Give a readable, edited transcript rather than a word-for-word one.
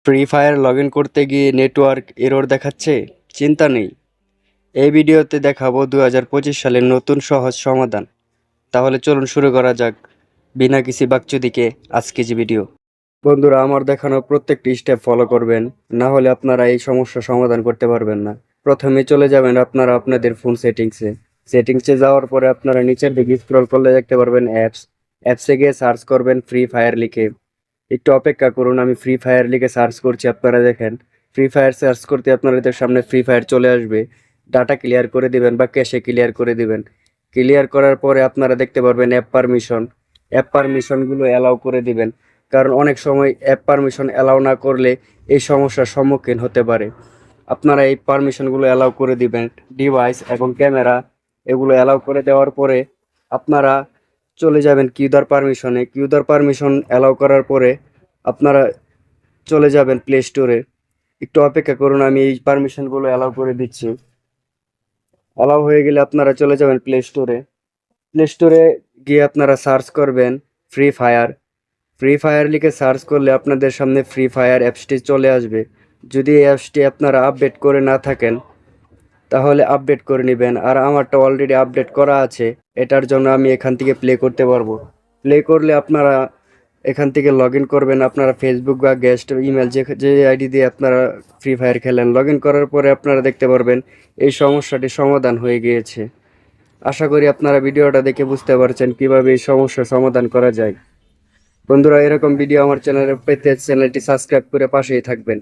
Free fire log in করতে গিয়ে network error দেখাচ্ছে? চিন্তা নেই, এই ভিডিওতে দেখাবো 2025 সালের নতুন সহজ সমাধান। তাহলে চলুন শুরু করা যাক বিনা কিছু বাকচুদিকে আজকে যে ভিডিও। বন্ধুরা, আমার দেখানো প্রত্যেকটি স্টেপ ফলো করবেন, না হলে আপনারা এই সমস্যার সমাধান করতে পারবেন না। প্রথমে চলে যাবেন আপনারা আপনাদের ফোন সেটিংসে যাওয়ার পরে আপনারা নিচের দিকে স্ক্রল করলে দেখতে পারবেন অ্যাপসে গিয়ে সার্চ করবেন ফ্রি ফায়ার লিখে। একটু অপেক্ষা করুন, আমি ফ্রি ফায়ার লিখে সার্চ করছি। আপনারা দেখেন ফ্রি ফায়ার সার্চ করতে আপনাদের সামনে ফ্রি ফায়ার চলে আসবে। ডাটা ক্লিয়ার করে দিবেন বা ক্যাশে ক্লিয়ার করে দিবেন। ক্লিয়ার করার পরে আপনারা দেখতে পারবেন অ্যাপ পারমিশনগুলো অ্যালাউ করে দিবেন, কারণ অনেক সময় অ্যাপ পারমিশন অ্যালাউ না করলে এই সমস্যার সম্মুখীন হতে পারে। আপনারা এই পারমিশনগুলো অ্যালাউ করে দিবেন। ডিভাইস এবং ক্যামেরা এগুলো অ্যালাউ করে দেওয়ার পরে আপনারা চলে যাবেন কিউদার পারমিশন অ্যালাউ করার পরে আপনারা চলে যাবেন প্লে স্টোরে। একটু অপেক্ষা করুন, আমি এই পারমিশনগুলো অ্যালাউ করে দিচ্ছি। অ্যালাউ হয়ে গেলে আপনারা চলে যাবেন প্লে স্টোরে গিয়ে আপনারা সার্চ করবেন ফ্রি ফায়ার লিখে সার্চ করলে আপনাদের সামনে ফ্রি ফায়ার অ্যাপসটি চলে আসবে। যদি এই অ্যাপসটি আপনারা আপডেট করে না থাকেন তাহলে আপডেট করে নেবেন, আর আমারটা অলরেডি আপডেট করা আছে। এটার জন্য আমি এখান থেকে প্লে করতে পারবো। প্লে করলে আপনারা এখান থেকে লগ ইন করবেন, আপনারা ফেসবুক বা গেস্ট ইমেল যে আইডি দিয়ে আপনারা ফ্রি ফায়ার খেলেন। লগ ইন করার পরে আপনারা দেখতে পারবেন এই সমস্যাটি সমাধান হয়ে গিয়েছে। আশা করি আপনারা ভিডিওটা দেখে বুঝতে পারছেন কিভাবে এই সমস্যার সমাধান করা যায়। বন্ধুরা, এরকম ভিডিও আমার চ্যানেলে পেতে চ্যানেলটি সাবস্ক্রাইব করে পাশেই থাকবেন।